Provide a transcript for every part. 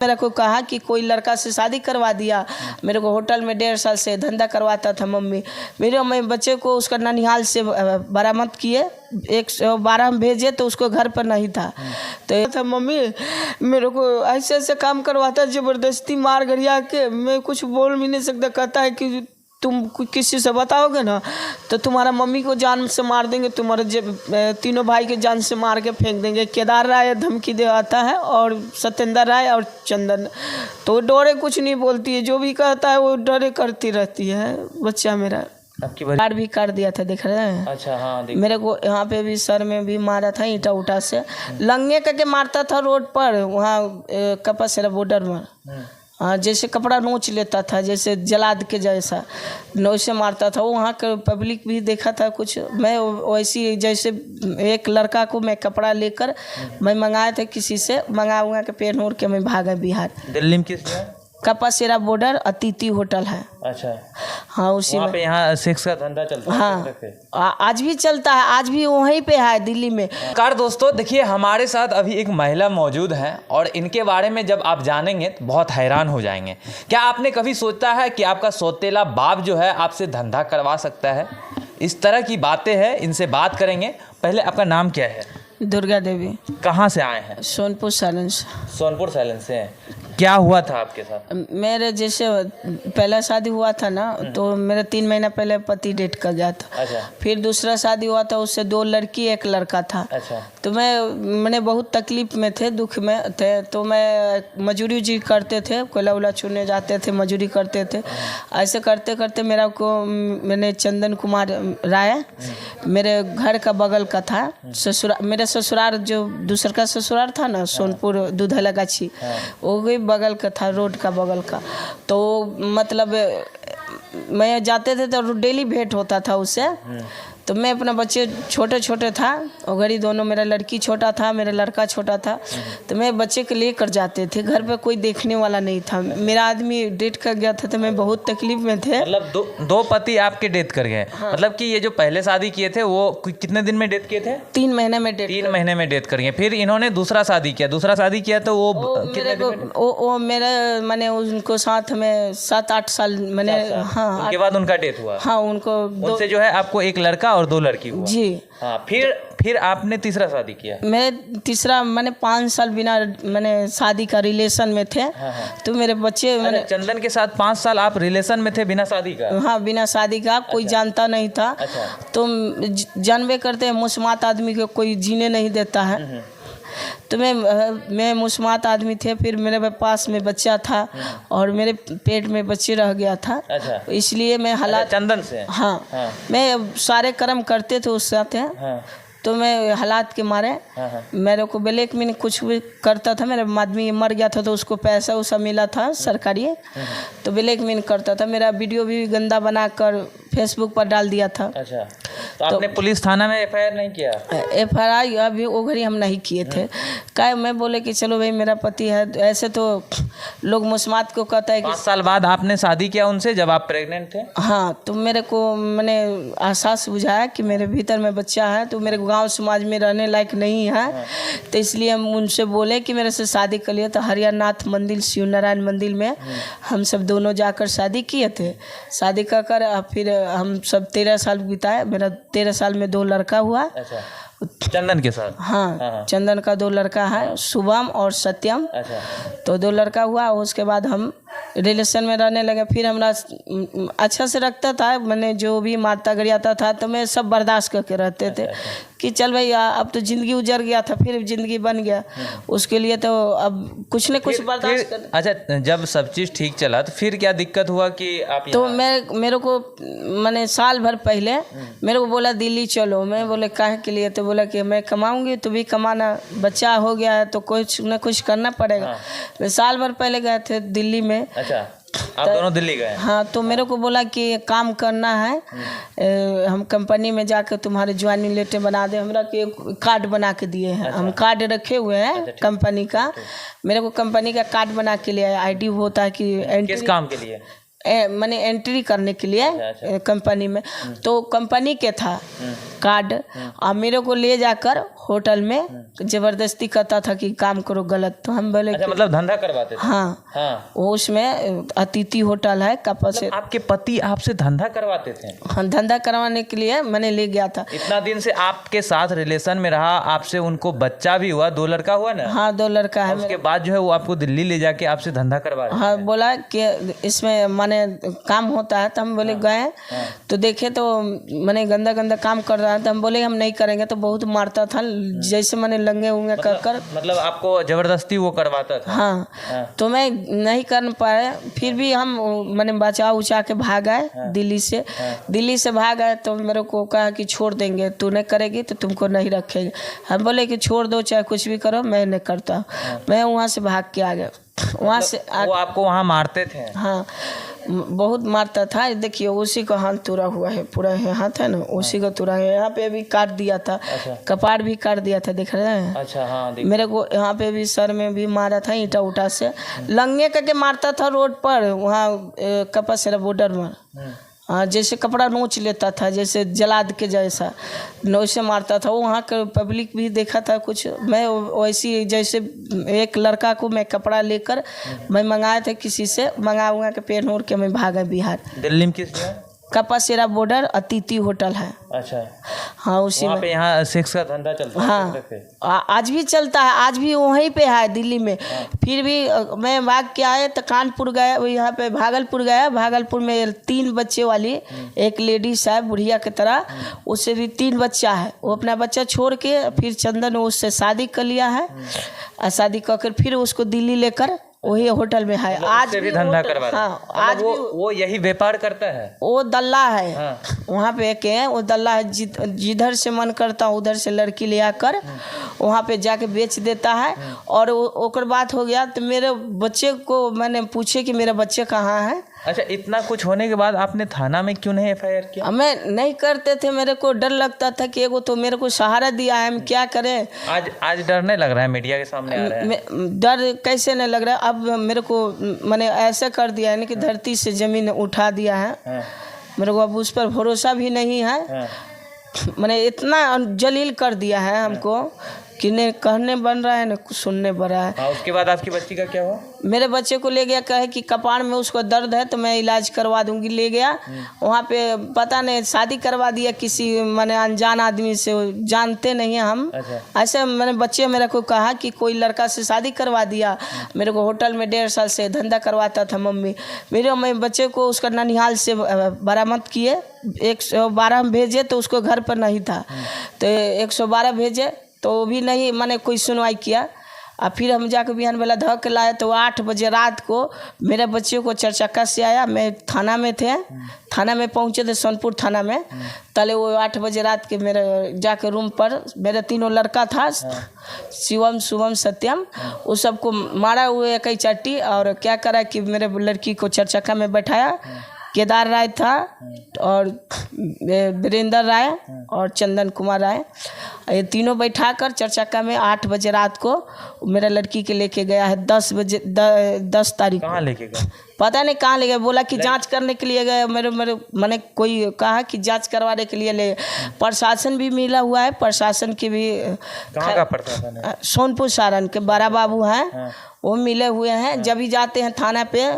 मेरे को कहा कि कोई लड़का से शादी करवा दिया। मेरे को होटल में 1.5 साल से धंधा करवाता था मम्मी। मैं बच्चे को उसका ननिहाल से बरामद किए, 112 में भेजे तो उसको घर पर नहीं था। तो था मम्मी मेरे को ऐसे ऐसे काम करवाता, ज़बरदस्ती मार गरिया के, मैं कुछ बोल भी नहीं सकता। कहता है कि तुम किसी से बताओगे ना तो तुम्हारा मम्मी को जान से मार देंगे, तुम्हारे तीनों भाई के जान से मार के फेंक देंगे। केदार राय धमकी दे आता है और सत्येंद्र राय और चंदन, तो डरे कुछ नहीं बोलती है, जो भी कहता है वो डरे करती रहती है। बच्चा मेरा आपकी कार्ड भी काट दिया था, देख रहे हैं? अच्छा हाँ, मेरे को यहाँ पे भी सर में भी मारा था, ईटा उठा से लंगे करके मारता था रोड पर, वहाँ कपासेरा बॉर्डर में। हाँ, जैसे कपड़ा नोच लेता था, जैसे जलाद के जैसा वैसे मारता था। वहाँ का पब्लिक भी देखा था कुछ। मैं वैसी जैसे एक लड़का को मैं कपड़ा लेकर मैं मंगाया था, किसी से मंगा के पहन ओढ़ के मैं भागा बिहार। दिल्ली में किस जगह? कपासेरा बॉर्डर अतिथि होटल है। अच्छा हाँ, उसी वहाँ में। पे यहाँ सेक्स का धंधा चलता है? हाँ, आज भी चलता है, आज भी वहीं पे है दिल्ली में। कार दोस्तों, देखिए हमारे साथ अभी एक महिला मौजूद हैं और इनके बारे में जब आप जानेंगे तो बहुत हैरान हो जाएंगे। क्या आपने कभी सोचा है कि आपका सौतेला बाप जो है आपसे धंधा करवा सकता है? इस तरह की बातें हैं, इनसे बात करेंगे। पहले आपका नाम क्या है? दुर्गा देवी। कहाँ से आए हैं? सोनपुर सैलन से। सोनपुर सैलन से हैं। क्या हुआ था आपके साथ? मेरे जैसे पहला शादी हुआ था ना, तो मेरा 3 महीना पहले पति डेट कर गया था। अच्छा। फिर दूसरा शादी हुआ था, उससे 2 लड़की 1 लड़का था। अच्छा। तो मैंने बहुत तकलीफ में थे, दुख में थे, तो मैं मजदूरी करते थे, कोयला उला चुनने जाते थे, मजदूरी करते थे। ऐसे करते करते मैंने चंदन कुमार राय, मेरे घर का बगल का था, मेरा ससुराल जो दूसरा का ससुराल था ना, सोनपुर दूधला गाछी, वो भी बगल का था, रोड का बगल का। तो मतलब मैं जाते थे तो डेली भेंट होता था उससे। तो मैं अपना बच्चे छोटे छोटे था और घड़ी दोनों, मेरा लड़की छोटा था, मेरा लड़का छोटा था, तो मैं बच्चे को लेकर जाते थे। घर पे कोई देखने वाला नहीं था। मेरा आदमी डेट कर गया था, तो मैं बहुत तकलीफ में थे। मतलब दो पति आपके डेट कर गए? हाँ। मतलब कि ये जो पहले शादी किए थे वो कितने दिन में डेट किए थे? 3 महीने में डेट। 3 महीने में डेट कर गए। फिर इन्होंने दूसरा शादी किया तो वो मेरे मैंने उनको साथ में 7-8 साल मैंने। हाँ, उसके बाद उनका डेट हुआ? हाँ, उनको उनसे जो है आपको 1 लड़का और 2 लड़की हुआ? जी। हाँ, फिर आपने तीसरा शादी किया? मैं तीसरा मैंने 5 साल बिना मैंने शादी का रिलेशन में थे। हाँ। तो मेरे बच्चे मैंने चंदन के साथ 5 साल आप रिलेशन में थे बिना शादी का? हाँ, बिना शादी का। कोई जानता नहीं था। अच्छा। तो जानबे करते हैं, मुस्मात आदमी को कोई जीने नहीं देता है। तो मैं मुस्मात आदमी थे। फिर मेरे पास में बच्चा था और मेरे पेट में बच्चे रह गया था। अच्छा। इसलिए मैं हालात चंदन से? हाँ, मैं सारे कर्म करते थे उसके साथ। हाँ। तो मैं हालात के मारे मेरे को ब्लैक में कुछ भी करता था। मेरा आदमी मर गया था तो उसको पैसा उसा मिला था सरकारी, तो ब्लैक में करता था। मेरा वीडियो भी गंदा बनाकर फेसबुक पर डाल दिया था। अच्छा। तो आपने पुलिस थाना में FIR नहीं किया? FIR अभी वो घड़ी हम नहीं किए थे। क्या मैं बोले कि चलो भाई मेरा पति है। ऐसे तो लोग मुस्मात को कहता है कि 5 साल बाद आपने शादी किया उनसे जब आप प्रेग्नेंट थे? हाँ, तो मैंने एहसास बुझाया कि मेरे भीतर में बच्चा है, तो मेरे गांव समाज में रहने लायक नहीं है। तो इसलिए हम उनसे बोले कि मेरे से शादी कर लिए। तो हरियानाथ मंदिर, शिव नारायण मंदिर में हम सब दोनों जाकर शादी किए थे। शादी कर फिर हम सब 13 साल बिताए। मेरा 13 साल में 2 लड़का हुआ। अच्छा। चंदन के साथ? हाँ, चंदन का 2 लड़का है, शुभम और सत्यम। अच्छा। तो 2 लड़का हुआ। उसके बाद हम रिलेशन में रहने लगे। फिर हमरा अच्छा से रखता था, मैंने जो भी मारता गरियाता था तो मैं सब बर्दाश्त करके रहते थे। कि चल भाई अब तो ज़िंदगी उजड़ गया था, फिर ज़िंदगी बन गया उसके लिए, तो अब कुछ न कुछ बर्दाश्त कर। अच्छा, जब सब चीज़ ठीक चला तो फिर क्या दिक्कत हुआ कि आप? तो मेरे को मैंने साल भर पहले मेरे को बोला दिल्ली चलो। मैं बोले काहे के लिए? तो बोला कि मैं कमाऊंगी, तो भी कमाना, बच्चा हो गया है तो कुछ न कुछ करना पड़ेगा। मैं साल भर पहले गए थे दिल्ली में। अच्छा, आप दोनों दिल्ली गए? हाँ, तो मेरे को बोला कि काम करना है, हम कंपनी में जाकर तुम्हारे ज्वाइनिंग लेटर बना दे। हमरा के कार्ड बना के दिए हैं। हम कार्ड रखे हुए हैं कंपनी का। मेरे को कंपनी का कार्ड बना के लिए ID होता है कि किस काम के लिए? मैंने एंट्री करने के लिए कंपनी में, तो कंपनी के था कार्ड, और मेरे को ले जाकर होटल में ज़बरदस्ती करता था कि काम करो गलत। तो हम बोले मतलब धंधा करवाते थे। हाँ, वो उसमें अतिथि होटल है कपा से। आपके पति आपसे धंधा करवाते थे? हाँ, धंधा करवाने के लिए मैंने ले गया था। इतना दिन से आपके साथ रिलेशन में रहा, आपसे उनको बच्चा भी हुआ, 2 लड़का हुआ ना? हाँ, 2 लड़का है। उसके बाद जो है वो आपको दिल्ली ले जाके आपसे धंधा करवा रहे हाँ, बोला कि इसमें माने काम होता है, तो हम बोले गए तो देखे तो मैंने गंदा गंदा काम कर रहा है, तो हम बोले हम नहीं करेंगे, तो बहुत मारता था, जैसे मैंने लंगे उंगे कर मतलब आपको जबरदस्ती वो करवाता था? हाँ, तो मैं नहीं कर पाया, फिर भी हम मैंने बचा उचा के भाग आए दिल्ली से भाग आए। तो मेरे को कहा कि छोड़ देंगे, तू नहीं करेगी तो तुमको नहीं रखेंगे। हम बोले कि छोड़ दो, चाहे कुछ भी करो, मैं नहीं करता। मैं वहाँ से भाग के आ गया। वहाँ से वो आपको वहाँ मारते थे? हाँ, बहुत मारता था। देखिए उसी का हाथ तुरा हुआ है, पूरा हाथ है ना, उसी का तुरा है। यहाँ पे भी काट दिया था, कपाड़ भी काट दिया था, देख रहे हैं? अच्छा, हाँ, मेरे को यहाँ पे भी सर में भी मारा था, ईंटा उठा से लंगे करके मारता था रोड पर, वहाँ कपासेरा बॉर्डर में। हाँ, जैसे कपड़ा नोच लेता था, जैसे जलाद के जैसा वैसे मारता था। वो वहाँ का पब्लिक भी देखा था कुछ। मैं वैसी जैसे एक लड़का को मैं कपड़ा लेकर मैं मंगाया था, किसी से मंगा के पहन ओढ़ के मैं भागा बिहार। दिल्ली में किस जगह? कपासेरा बॉर्डर अतिथि होटल है। अच्छा, हाँ, उसी में। पे यहाँ सेक्स का धंधा चलता है? हाँ, आज भी चलता है, आज भी वहीं पे है दिल्ली में। फिर भी मैं भाग के आए तो कानपुर गया, यहाँ पे भागलपुर गया। भागलपुर में 3 बच्चे वाली एक लेडीज है, बुढ़िया की तरह, उससे भी 3 बच्चा है। वो अपना बच्चा छोड़ के फिर चंदन उससे शादी कर लिया है, और शादी कर फिर उसको दिल्ली लेकर वही होटल में है। आज भी धंधा करवा रहा है? हाँ, आज वो यही व्यापार करता है? वो दल्ला है। वहाँ पे एक है, वो दल्ला है, जिधर से मन करता उधर से लड़की ले आकर वहाँ पे जाके बेच देता है। और ओकर बात हो गया तो मेरे बच्चे को मैंने पूछे कि मेरा बच्चे कहाँ है। अच्छा, इतना कुछ होने के बाद आपने थाना में क्यों नहीं FIR किया? मैं नहीं करते थे, मेरे को डर लगता था कि एगो तो मेरे को सहारा दिया है, हम क्या करें। आज डर नहीं लग रहा है? मीडिया के सामने आ रहा है। डर कैसे नहीं लग रहा है? अब मेरे को मैंने ऐसा कर दिया है कि धरती से ज़मीन उठा दिया है। मेरे को अब उस पर भरोसा भी नहीं है। मैंने इतना जलील कर दिया है हमको कि न कहने बन रहा है न कुछ सुनने बन रहा है। हाँ, उसके बाद आपकी बच्ची का क्या हुआ? मेरे बच्चे को ले गया, कहे कि कपाड़ में उसको दर्द है तो मैं इलाज करवा दूंगी। ले गया वहाँ पे, पता नहीं शादी करवा दिया किसी मैंने अनजान आदमी से, जानते नहीं हैं हम। अच्छा। ऐसे मैंने बच्चे मेरे को कहा कि कोई लड़का से शादी करवा दिया। मेरे को होटल में 1.5 साल से धंधा करवाता था मम्मी मेरे बच्चे को उसका ननिहाल से बरामद किए। 112 में भेजे तो उसको घर पर नहीं था, तो 112 भेजे तो भी नहीं, मैंने कोई सुनवाई किया। और फिर हम जाकर बिहान वाला धक लाए तो 8 बजे रात को मेरे बच्चे को 4 चक्का से आया। मैं थाना में थे, थाना में पहुँचे थे, सोनपुर थाना में। तले वो 8 बजे रात के मेरे जाकर रूम पर मेरे 3 लड़का था, शिवम, शुभम, सत्यम, वो सबको मारा हुए कई चट्टी। और क्या करा कि मेरे लड़की को 4 चक्का में बैठाया। केदार राय था और वीरेंद्र राय और चंदन कुमार राय, ये तीनों बैठा कर 4 चक्का में 8 बजे रात को मेरा लड़की के लेके गया है। 10 तारीख। कहाँ लेके गया? पता नहीं कहाँ ले गए, बोला कि जांच करने के लिए गए। मैंने कोई कहा कि जांच करवाने के लिए ले। प्रशासन भी मिला हुआ है, प्रशासन की भी। कहाँ का प्रशासन है? सोनपुर सारण के बड़ा बाबू हैं, वो मिले हुए हैं। जब भी जाते हैं थाना पे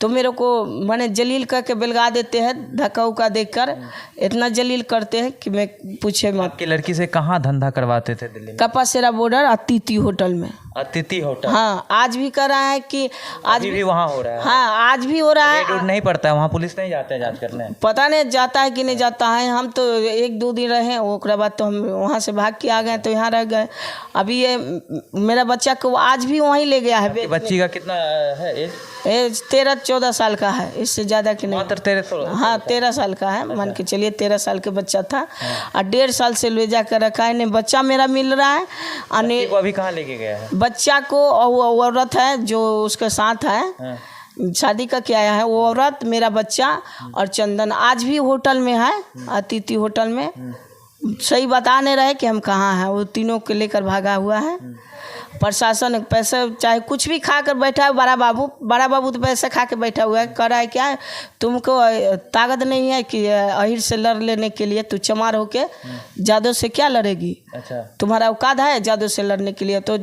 तो मेरे को मैंने जलील करके बेलगा देते हैं, धक्का उक्का देकर इतना जलील करते हैं कि मैं पूछे मत। आपकी लड़की से कहाँ धंधा करवाते थे दिल्ली में? कपासेरा बॉर्डर अतिथि होटल में। अतिथि होटल? हाँ, आज भी कर रहा है कि आज भी वहाँ हो रहा है? हाँ, आज भी हो रहा है। रेड नहीं पड़ता है वहाँ? पुलिस नहीं जाते हैं जांच करने? पता नहीं जाता है कि नहीं जाता है। हम तो 1-2 दिन रहे, उसके बाद तो हम वहाँ से भाग के आ गए, तो यहाँ रह गए। अभी ये मेरा बच्चा को आज भी वहीं ले गया है। बच्ची का कितना है एज? 13-14 साल का है, इससे ज़्यादा कि नहीं। मात्र 13? हाँ, 13 साल का है। मान के चलिए 13 साल के बच्चा था। और 1.5 साल से ले जाकर रखा है। नहीं बच्चा मेरा मिल रहा है। और अभी कहाँ लेके गया है बच्चा को? वो औरत है जो उसके साथ है, शादी का क्या है, वो औरत, मेरा बच्चा और चंदन आज भी होटल में है, अतिथि होटल में। सही बता नहीं रहे कि हम कहाँ हैं। वो तीनों को लेकर भागा हुआ है। प्रशासन पैसा चाहे कुछ भी खा कर बैठा है। बड़ा बाबू तो पैसा खा के बैठा हुआ है, कह रहा है क्या तुमको ताकत नहीं है कि अहिर से लड़ लेने के लिए, तू चमार होके जादव से क्या लड़ेगी? अच्छा, तुम्हारा औकात है जादव से लड़ने के लिए? तो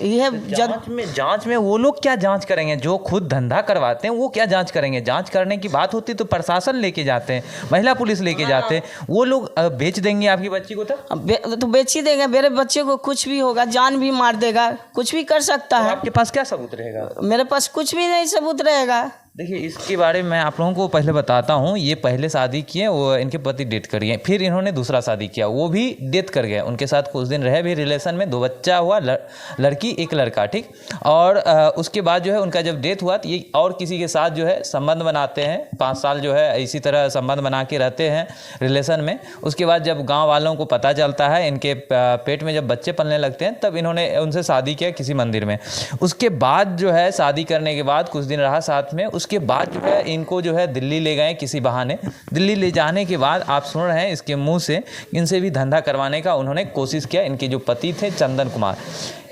यह जांच में वो लोग क्या जांच करेंगे? जो खुद धंधा करवाते हैं वो क्या जांच करेंगे? जांच करने की बात होती तो प्रशासन लेके जाते हैं, महिला पुलिस लेके जाते हैं। वो लोग बेच देंगे आपकी बच्ची को? तो बेच ही देंगे। मेरे बच्चे को कुछ भी होगा, जान भी मार देगा, कुछ भी कर सकता है। आपके पास क्या सबूत रहेगा? मेरे पास कुछ भी नहीं सबूत रहेगा। देखिए, इसके बारे में आप लोगों को पहले बताता हूँ। ये पहले शादी किए, वो इनके पति डेथ कर गए, फिर इन्होंने दूसरा शादी किया, वो भी डेथ कर गए। उनके साथ कुछ दिन रहे भी रिलेशन में, 2 बच्चा हुआ, लड़की 1 लड़का, ठीक। और उसके बाद जो है उनका जब डेथ हुआ तो ये और किसी के साथ जो है संबंध बनाते हैं। 5 साल जो है इसी तरह संबंध बना के रहते हैं रिलेशन में। उसके बाद जब गाँव वालों को पता चलता है, इनके पेट में जब बच्चे पलने लगते हैं, तब इन्होंने उनसे शादी किया किसी मंदिर में। उसके बाद जो है शादी करने के बाद कुछ दिन रहा साथ में। उसके बाद जो है इनको जो है दिल्ली ले गए किसी बहाने। दिल्ली ले जाने के बाद आप सुन रहे हैं इसके मुंह से, इनसे भी धंधा करवाने का उन्होंने कोशिश किया। इनके जो पति थे चंदन कुमार,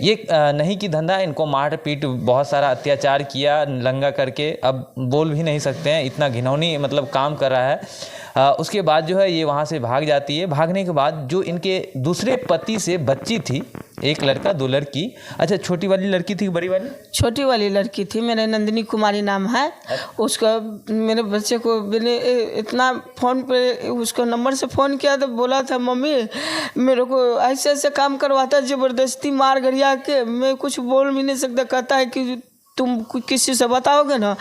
ये नहीं कि धंधा, इनको मार पीट, बहुत सारा अत्याचार किया, नंगा करके, अब बोल भी नहीं सकते हैं, इतना घिनौनी मतलब काम कर रहा है। उसके बाद जो है ये वहाँ से भाग जाती है। भागने के बाद जो इनके दूसरे पति से बच्ची थी, 1 लड़का 2 लड़की। अच्छा, छोटी वाली लड़की थी, बड़ी वाली? छोटी वाली लड़की थी, मेरे नंदिनी कुमारी नाम है। उसका मेरे बच्चे को मैंने इतना फ़ोन पे उसको नंबर से फ़ोन किया तो बोला था, मम्मी मेरे को ऐसे ऐसे काम करवाता, ज़बरदस्ती मार गरिया के, मैं कुछ बोल भी नहीं सकता। कहता है कि तुम किसी से बताओगे ना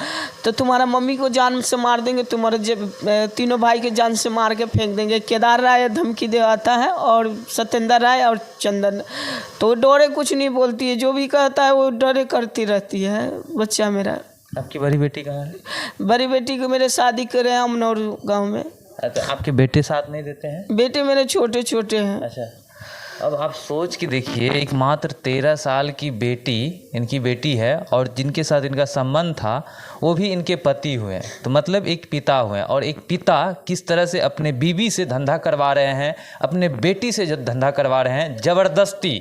तो तुम्हारा मम्मी को जान से मार देंगे, तुम्हारे तीनों भाई के जान से मार के फेंक देंगे। केदार राय धमकी दे आता है और सत्येंद्र राय और चंदन, तो डरे कुछ नहीं बोलती है, जो भी कहता है वो डरे करती रहती है। बच्चा मेरा। आपकी बड़ी बेटी कहाँ है? बड़ी बेटी को मेरे शादी करे हैं अमनौर गाँव में। अच्छा, आपके बेटे साथ नहीं देते हैं? बेटे मेरे छोटे छोटे हैं। अच्छा, अब आप सोच के देखिए, एक मात्र 13 साल की बेटी इनकी बेटी है, और जिनके साथ इनका संबंध था वो भी इनके पति हुए, तो मतलब एक पिता हुए। और एक पिता किस तरह से अपने बीवी से धंधा करवा रहे हैं, अपने बेटी से धंधा करवा रहे हैं ज़बरदस्ती।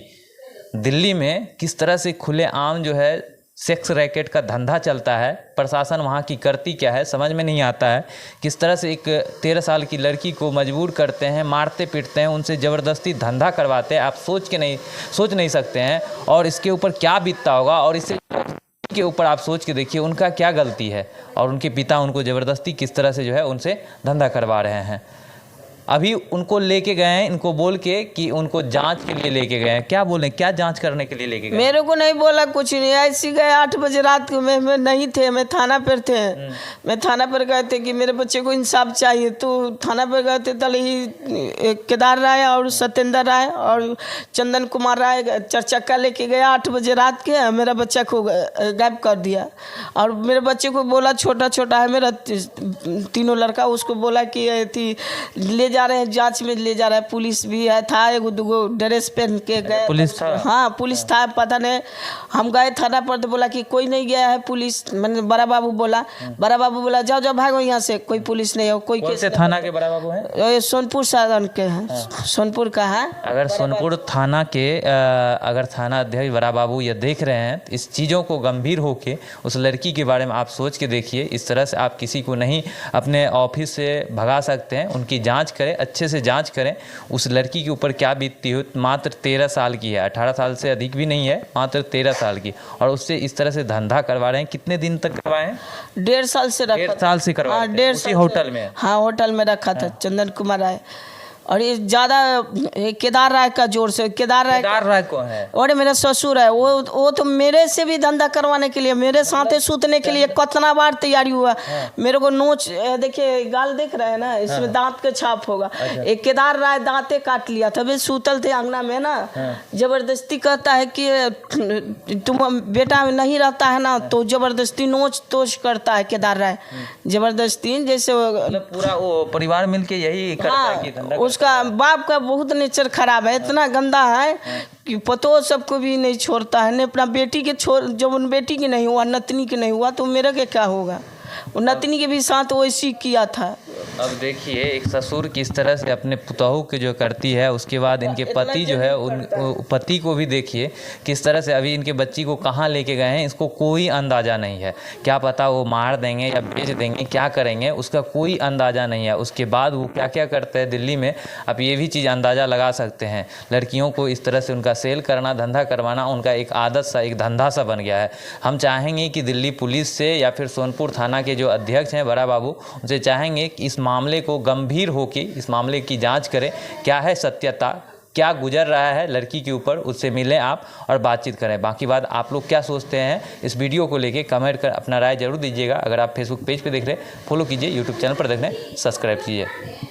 दिल्ली में किस तरह से खुलेआम जो है सेक्स रैकेट का धंधा चलता है, प्रशासन वहाँ की करती क्या है समझ में नहीं आता है। किस तरह से एक 13 साल की लड़की को मजबूर करते हैं, मारते पीटते हैं, उनसे ज़बरदस्ती धंधा करवाते हैं। आप सोच नहीं सकते हैं। और इसके ऊपर क्या बीतता होगा, और इससे के ऊपर आप सोच के देखिए उनका क्या गलती है, और उनके पिता उनको ज़बरदस्ती किस तरह से जो है उनसे धंधा करवा रहे हैं। अभी उनको लेके गए हैं, इनको बोल के कि उनको जांच के लिए लेके गए हैं। क्या बोले, क्या जांच करने के लिए लेके गए? मेरे को नहीं बोला कुछ नहीं, ऐसे गए 8 बजे रात को। मैं नहीं थे, मैं थाना पर थे। मैं थाना पर गए थे कि मेरे बच्चे को इंसाफ चाहिए, तो थाना पर गए थे। तले ही केदार राय और सत्येंद्र राय और चंदन कुमार राय 4 चक्का लेके गया 8 बजे रात के। मेरा बच्चा को गायब कर दिया। और मेरे बच्चे को बोला, छोटा छोटा है मेरा, तीनों लड़का, उसको बोला कि थी ले जा रहे हैं, जांच में ले जा रहा है। पुलिस भी है, था 1-2 ड्रेस पहन के गए। पुलिस था? हाँ पुलिस था, पता नहीं। हम गए थाना पर तो बोला कि कोई नहीं गया है पुलिस। मैंने बड़ा बाबू बोला, जाओ जाओ भागो यहाँ से, कोई पुलिस नहीं हो। कोई कैसे थाना के बड़ा बाबू हैं? सोनपुर साधन के हैं। सोनपुर का है। अगर सोनपुर थाना के अगर थाना अध्यक्ष बड़ा बाबू ये देख रहे हैं, तो इस चीज़ों को गंभीर होके उस लड़की के बारे में आप सोच के देखिए। इस तरह से आप किसी को नहीं अपने ऑफिस से भगा सकते हैं। उनकी जांच करें, अच्छे से जांच करें उस लड़की के ऊपर क्या बीतती हो। मात्र 13 साल की है, 18 साल से अधिक भी नहीं है, मात्र 13 साल की, और उससे इस तरह से धंधा करवा रहे हैं। कितने दिन तक करवाए हैं? 1.5 साल से रखा। 1.5 साल से करवाए? 1.5 साल होटल में? हाँ होटल में रखा था। चंदन कुमार राय। और ये ज़्यादा केदार राय का जोर से। केदार राय कौन है? और मेरा ससुर है। वो तो मेरे से भी धंधा करवाने के लिए, मेरे साथ सूतने के लिए कितना बार तैयारी हुआ। मेरे को नोच, देखिए गाल देख रहे हैं ना, इसमें दांत के छाप होगा। एक केदार राय दांते काट लिया था, वे सूतल थे अंगना में ना। जबरदस्ती कहता है कि तुम बेटा नहीं रहता है ना, तो जबरदस्ती नोच तोच करता है केदार राय, जबरदस्ती। जैसे पूरा वो परिवार मिलके यही करता है कि धंधा। उसका बाप का बहुत नेचर खराब है, इतना गंदा है कि पतो सबको भी नहीं छोड़ता है। ने अपना बेटी के छोड़, जब उन बेटी की नहीं हुआ, नतनी की नहीं हुआ, तो मेरा के क्या होगा। वो नतनी के भी साथ वैसी किया था। अब देखिए एक ससुर किस तरह से अपने पुतोहू के जो करती है, उसके बाद इनके पति जो है उन पति को भी देखिए किस तरह से अभी इनके बच्ची को कहाँ लेके गए हैं, इसको कोई अंदाज़ा नहीं है। क्या पता वो मार देंगे या बेच देंगे, क्या करेंगे उसका कोई अंदाज़ा नहीं है। उसके बाद वो क्या क्या करते हैं दिल्ली में, आप ये भी चीज़ अंदाज़ा लगा सकते हैं। लड़कियों को इस तरह से उनका सेल करना, धंधा करवाना उनका एक आदत सा, एक धंधा सा बन गया है। हम चाहेंगे कि दिल्ली पुलिस से या फिर सोनपुर थाना के जो अध्यक्ष हैं बड़ा बाबू, उनसे चाहेंगे कि इस मामले को गंभीर होकर इस मामले की जांच करें। क्या है सत्यता, क्या गुजर रहा है लड़की के ऊपर, उससे मिलें आप और बातचीत करें। बाकी बात आप लोग क्या सोचते हैं इस वीडियो को लेके कमेंट कर अपना राय जरूर दीजिएगा। अगर आप फेसबुक पेज पे देख रहे हैं फॉलो कीजिए, यूट्यूब चैनल पर देख रहे हैं सब्सक्राइब कीजिए।